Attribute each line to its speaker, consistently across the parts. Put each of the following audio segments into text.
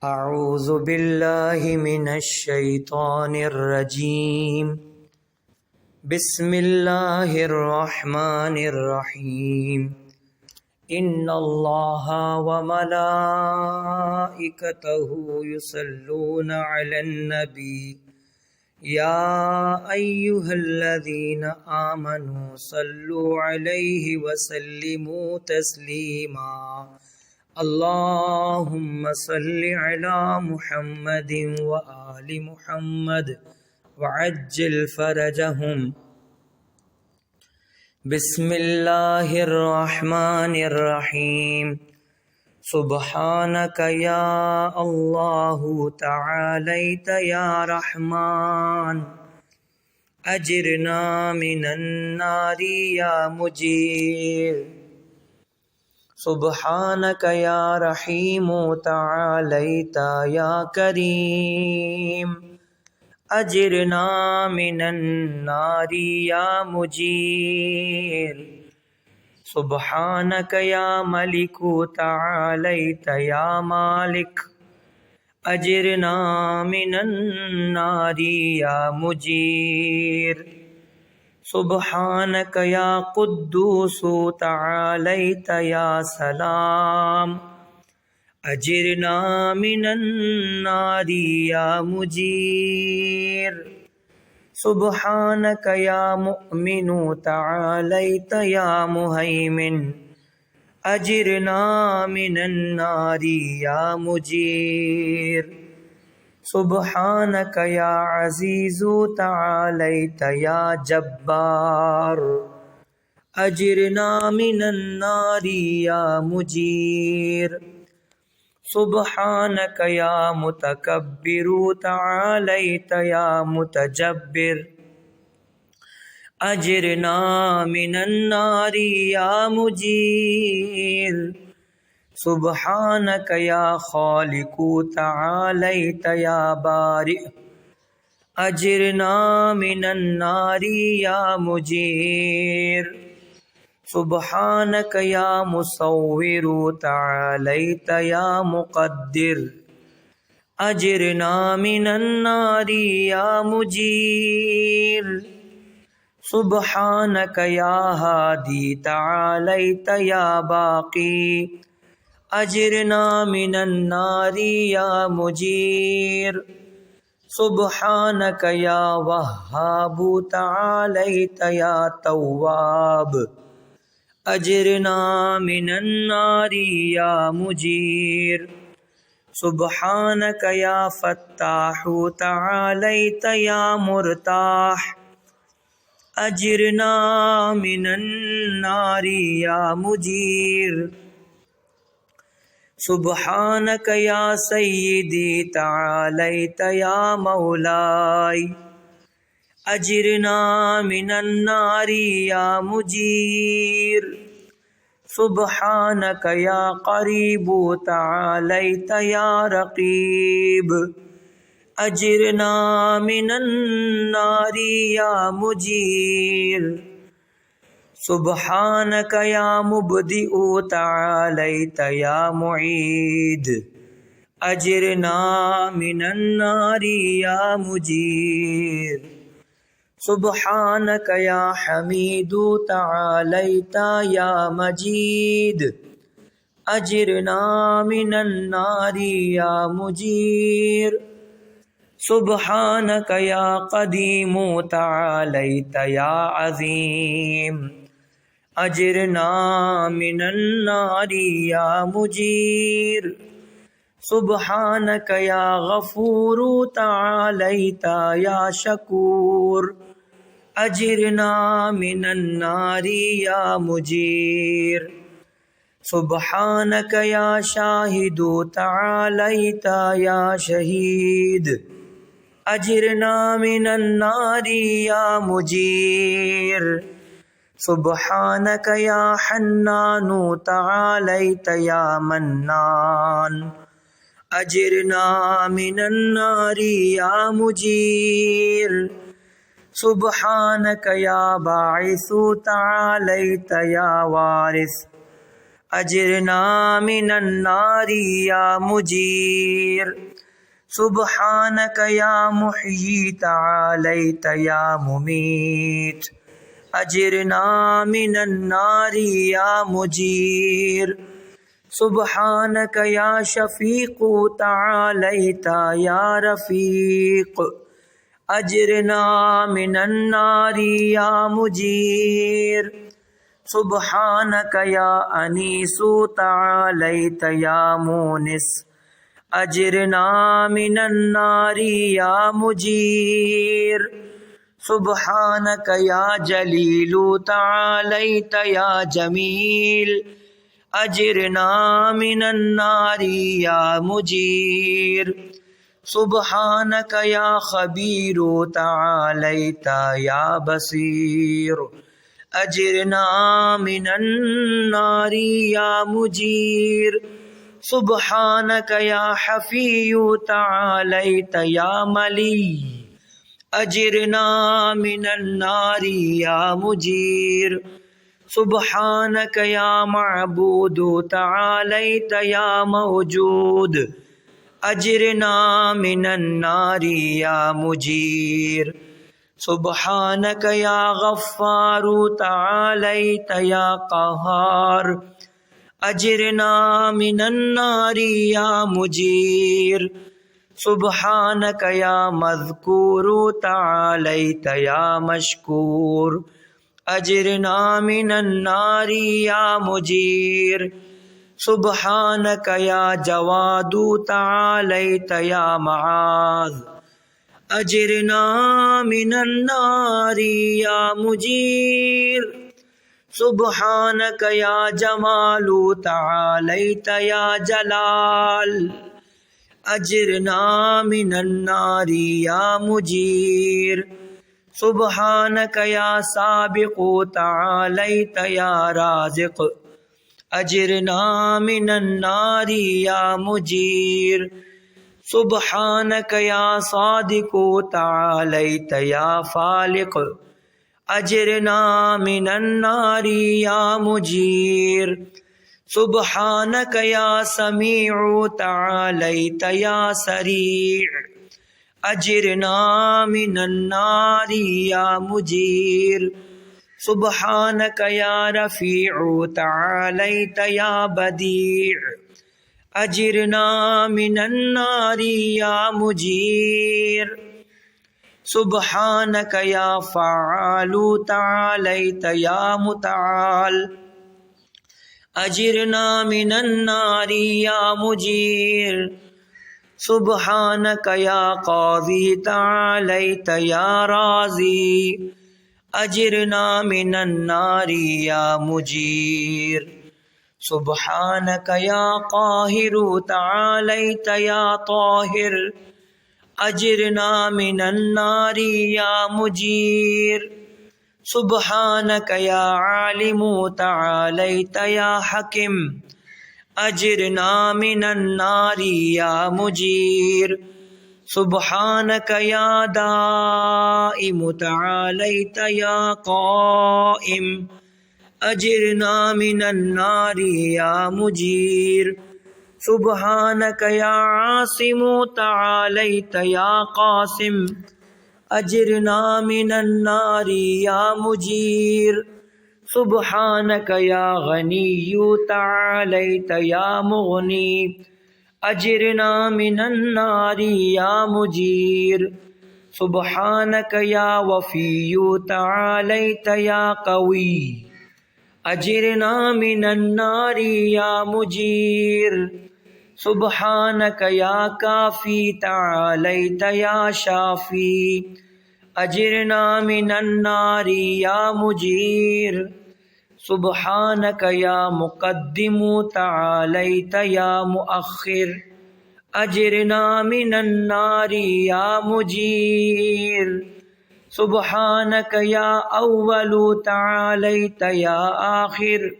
Speaker 1: أعوذ بالله من الشيطان الرجيم بسم الله الرحمن الرحيم إن الله وملائكته يصلون على النبي يا أيها الذين آمنوا صلوا عليه وسلموا تسليما اللهم صل على محمد وآل محمد وعجل فرجهم بسم الله الرحمن الرحيم سبحانك يا الله تعاليت يا رحمن أجرنا من النار يا مجير سبحانك يا رحيم تعاليت يا كريم أجرنا من النار يا مجير سبحانك يا ملك تعاليت يا مالك أجرنا من النار يا مجير سبحانك يا قدوس تعاليت يا سلام أجرنا من النار يا مجير سبحانك يا مؤمن تعاليت يا مهيمن أجرنا من النار يا مجير سبحانك يا عزيز تعاليت يا جبار أجرنا من النار يا مجير سبحانك يا متكبر تعاليت يا متجبر أجرنا من النار يا مجير سبحانك يا خالق تعاليت يا بارئ أجرنا من النار يا مجير سبحانك يا مصور تعاليت يا مقدر أجرنا من النار يا مجير سبحانك يا هادي تعاليت يا باقي أجرنا من النار يا مجير سبحانك يا وهاب تعاليت يا تواب أجرنا من النار يا مجير سبحانك يا فتاح تعاليت يا مرتاح أجرنا من النار يا مجير سبحانك يا سيدي تعاليت يا مولاي أجرنا من النار يا مجير سبحانك يا قريب تعاليت يا رقيب أجرنا من النار يا مجير سبحانك يا مبدئ تعاليت يا معيد أجرنا من النار يا مجير سبحانك يا حميد تعاليت يا مجيد أجرنا من النار يا مجير سبحانك يا قديم تعاليت يا عظيم أجرنا من النار يا مجير سبحانك يا غفور تعاليت يا شكور أجرنا من النار يا مجير سبحانك يا شاهد تعاليت يا شهيد أجرنا من النار يا مجير سبحانك يا حنان تعاليت يا منان أجرنا من النار يا مجير سبحانك يا باعث تعاليت يا وارث अजिरना मिनन नारी या मुजीर। सुब्हानक या मुहय्यी तआलैत या मुमीत। अजिरना मिनन नारी या मुजीर। सुब्हानक या शफीक़ तआलैत या रफ़ीक़। अजिरना मिनन नारी या मुजीर। सुब्हानक या अनीस तआलैत या मूनिस। अजिरना मिनन नारी या मुजीर। सुब्हानक या जलील तआलैत या जमील। अजिरना मिनन नारी या मुजीर। सुब्हानक या खबीर तआलैत या बसीर। अजिरना मिनन नारी या मुजीर। सुब्हानक या हफ़ी तआलैत या मली। अजिरना मिनन नारी या मुजीर। सुब्हानक या मअबूद तआलैत या मौजूद। अजिरना मिनन नारी या मुजीर। सुब्हानक या गफ़्फ़ार तआलैत या क़हार। अजिरना मिनन नारी या मुजीर। सुब्हानक या मज़कूर तआलैत या मशकूर। अजिरना मिनन नारी या मुजीर। सुब्हानक या जवाद तआलैत या मआज़। अजिरना मिनन नारी या मुजीर। सुब्हानक या जमाल तआलैत या जलाल। अजिरना मिनन नारी या मुजीर। सुब्हानक या साबिक़ तआलैत या राज़िक़। अजिरना मिनन नारी या मुजीर। सुब्हानक या सादिक़ तआलैत या फ़ालिक़। अजिरना मिनन नारी या मुजीर। सुब्हानक या समीअ तआलैत या सरीअ। अजिरना मिनन नारी या मुजीर। सुब्हानक या रफ़ीअ तआलैत या बदीअ। अजिरना मिनन नारी या मुजीर। सुब्हानक या फ़आल तआलैत या मुतआल। अजिरना मिनन नारी या मुजीर। सुब्हानक या क़ाज़ी तआलैत या राज़ी। अजिरना मिनन नारी या मुजीर। सुब्हानक या क़ाहिर तआलैत या ताहिर। अजिरना मिनन नारी या मुजीर। सुब्हानक या आलिम तआलैत या हकीम। अजिरना मिनन नारी या मुजीर। सुब्हानक या दाइम तआलैत या क़ाइम। अजिरना मिनन नारी या मुजीर। सुब्हानक या आसिम तआलैत या क़ासिम। अजिरना मिनन नारी या मुजीर। सुब्हानक या गनी तआलैत या मुग़नी। अजिरना मिनन नारी या मुजीर। सुब्हानक या वफ़ी तआलैत या क़वी। अजिरना मिनन नारी या मुजीर। सुब्हानक या काफ़ी तआलैत या शाफ़ी। अजिरना मिनन नारी या मुजीर। सुब्हानक या मुक़द्दिम तआलैत या मुअख़्ख़िर। अजिरना मिनन नारी या मुजीर। सुब्हानक या अव्वल तआलैत या आखिर।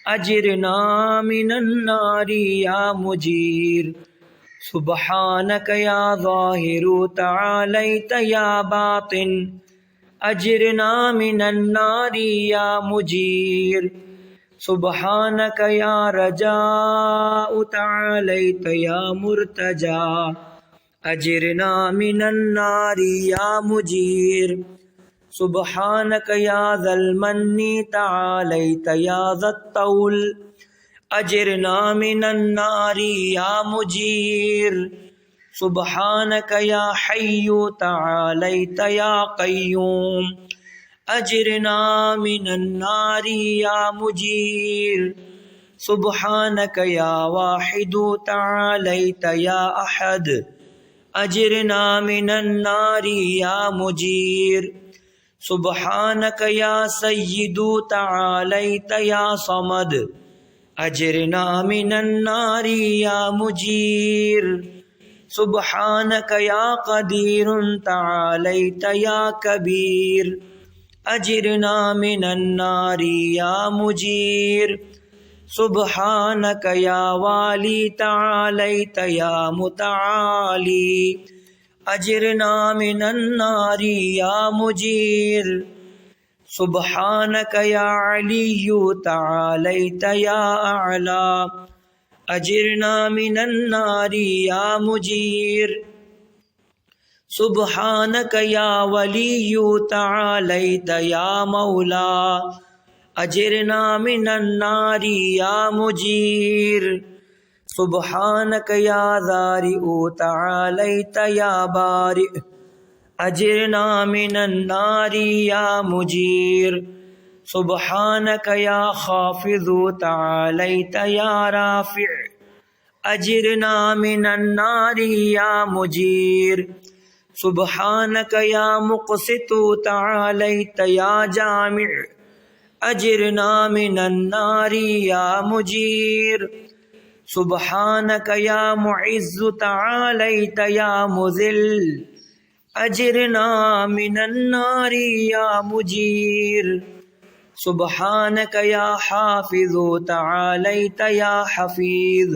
Speaker 1: अजिरना मिनन नारी या मुजीर। सुब्हानक या ज़ाहिर तआलैत या बातिन। अजिरना मिनन नारी या मुजीर। सुब्हानक या रजाउ तआलैत या मुर्तजा अजिरना मिनन नारी या मुजीर। सुब्हानक या ज़ल मन्नी तआलैत या ज़त्तौल अजिरना मिनन नारी या मुजीर। सुब्हानक या हय्यु तआलैत या क़य्यूम अजिरना मिनन नारी या मुजीर। सुब्हानक या वाहिदु तआलैत या अहद अजिरना मिनन नारी या मुजीर। सुब्हानक या सय्यिदु तआलैत या समद अजिरना मिनन नारी या मुजीर। सुब्हानक या क़दीरुन तआलैत या कबीर अजिरना मिनन नारी या मुजीर। सुब्हानक या वाली तआलैत या मुतआली अजिरना मिनन नारी या मुजीर। सुब्हानक या अलिय्यु तआलैत या अअला अजिरना मिनन नारी या मुजीर। सुब्हानक या वलिय्यु तआलैत या मौला अजिरना मिनन नारी या मुजीर। सुब्हानक या ज़ारिउ तआलैत या बारि अजिरना मिनन नारी या मुजीर। सुब्हानक या खाफ़िज़ु तआलैत या राफ़िअ अजिरना मिनन नारी या मुजीर। सुब्हानक या मुक़सितु तआलैत या जामिअ अजिरना मिनन नारी या मुजीर। सुब्हानक या मुइज़्ज़ु तआलैत या मुज़िल अजिरना मिनन नारी या मुजीर। सुब्हानक या हाफ़िज़ु तआलैत या हफ़ीज़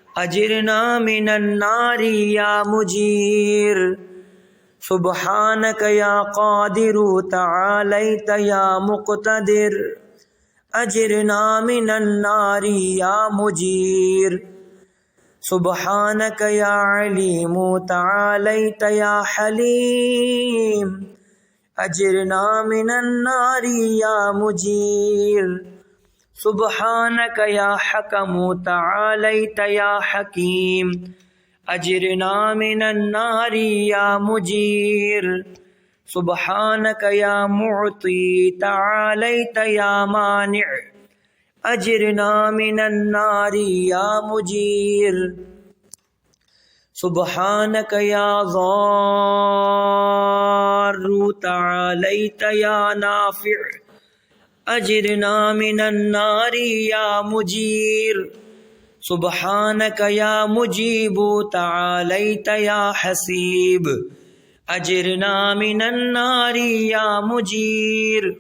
Speaker 1: अजिरना मिनन नारी या मुजीर। सुब्हानक या क़ादिरु तआलैत या मुक़्तदिर अजिरना मिनन नारी या मुजीर। सुब्हानक या अलीमु तआलैत या हलीम अजिरना मिनन नारी या मुजीर। सुब्हानक या हकमु तआलैत या हकीम अजिरना मिनन नारी या मुजीर। सुब्हानक या मुअती तआलैत या मानिअ अजिरना मिनन नारी या मुजीर। सुब्हानक या ज़ारु तआलैत या नाफ़िअ अजिरना मिनन नारी या मुजीर। सुब्हानक या मुजीबु तआलैत या हसीब अजिरना मिनन नारी या मुजीर।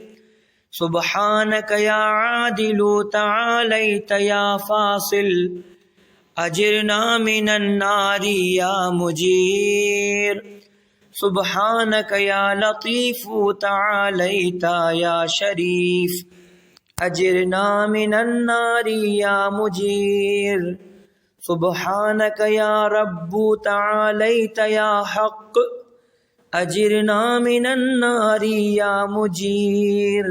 Speaker 1: सुब्हानक या आदिलु तआलैत या फासिल अजिरना मिनन नारी या मुजीर। सुब्हानक या लतीफ़ु तआलैत या शरीफ अजिरना मिनन नारी या मुजीर। सुब्हानक या रब्बु तआलैत या हक़ अजिरना मिनन नारी या मुजीर।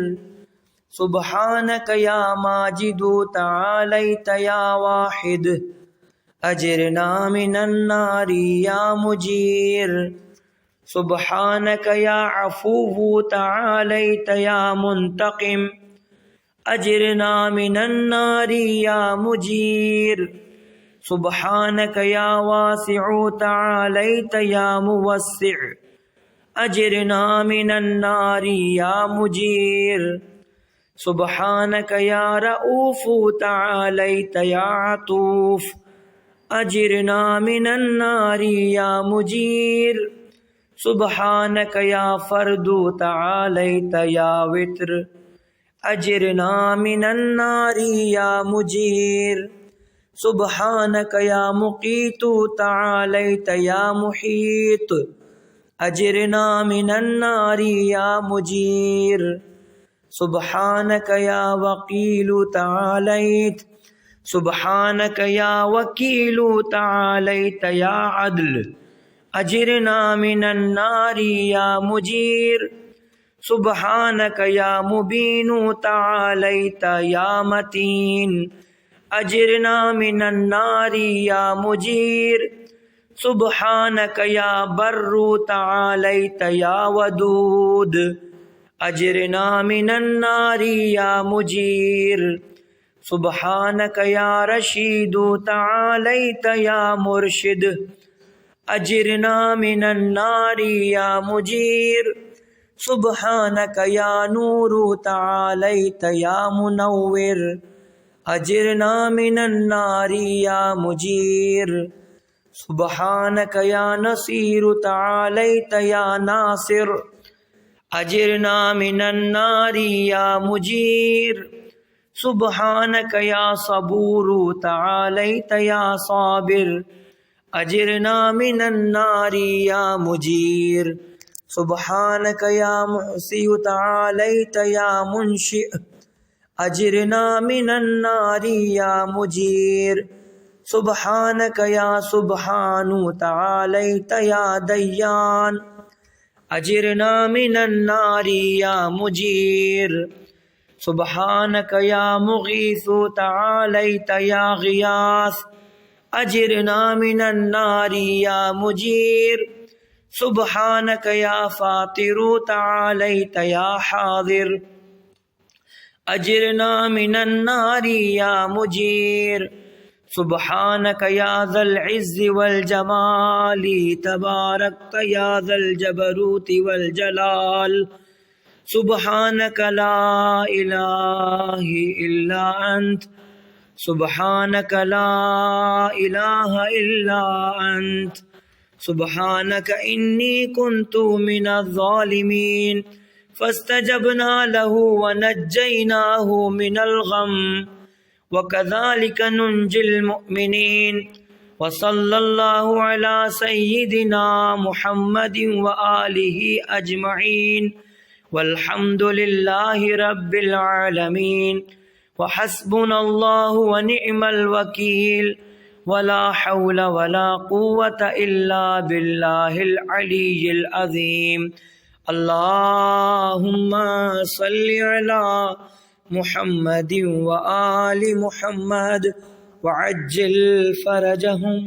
Speaker 1: सुब्हानक या माजिदु तआलैत या वाहिद अजिरना मिनन नारी या मुजीर। सुब्हानक या अफ़ुव्वु तआलैत या मुंतक़िम अजिरना मिनन नारी या मुजीर। सुब्हानक या वासिअ तआलैत या मुवस्सिअ अजिरना मिनन नारी या मुजीर। सुब्हानक या रऊफ़ु तआलैत या अतूफ़ अजिरना मिनन नारी या मुजीर। सुब्हानक या फ़र्दु तआलैत या वित्र अजिरना मिनन नारी या मुजीर। सुब्हानक या मुक़ीतु तआलैत या मुहीत अजिरना मिनन नारी या मुजीर। सुब्हानक या वकीलु तआलैत, सुब्हानक या वकीलु तआलैत या अदल, अजिरना मिनन नारी या मुजीर, सुब्हानक या मुबीनु तआलैत या मतीन, अजिरना मिनन नारी या मुजीर, सुब्हानक या बर्रु तआलैत या वदूद, अजिरना मिनन नारी या मुजीर, सुब्हानक या रशीदु तआलैत या मुर्शिद, अजिरना मिनन नारी या मुजीर, सुब्हानक या नूरु तआलैत या मुनव्विर, अजिरना मिनन नारी या मुजीर, सुब्हानक या नसीरु तआलैत या नासिर, अजिरना मिनन नारी या मुजीर, सुब्हानक या सबूरु तआलैत या साबिर, अजिरना मिनन नारी या मुजीर, सुब्हानक या मुहसियु तआलैत या मुनशि, अजिरना मिनन नारी या मुजीर, सुब्हानक या सुब्हानु तआलैत या दय्यान, अजिरना मिनन नारी या मुजीर, सुब्हानक या मुगीसु तआलैत या गियास, अजिरना मिनन नारी या मुजीर, सुब्हानक या फातिरु तआलैत या हादिर, अजिरना मिनन नारी या मुजीर, सुब्हानक या ज़ल इज़्ज़ि वल जमाली, तबारकत या ज़ल जबरूति वल जलाल, सुब्हानक ला इलाहा इल्ला अंत, सुब्हानक ला इलाहा इल्ला अंत, सुब्हानक इन्नी कुन्तु मिनज़ ज़ालिमीन, फस्तजबना लहु व नज्जयनाहु मिनल गम, व कज़ालिक नुंजिल मुमिनीन, व सल्लल्लाहु अला सय्यिदिना मुहम्मदिन व आलिहि अजमईन, वल्हम्दुलिल्लाहि रब्बिल आलमीन, व हस्बुनल्लाहु व निअमल वकील, वला हौला वला कुव्वता इल्ला बिल्लाहिल अलिय्यिल अज़ीम। अल्लाहुम्मा सल्लि अला मुहम्मदिन व आलि मुहम्मद व अज्जिल फरजहुम।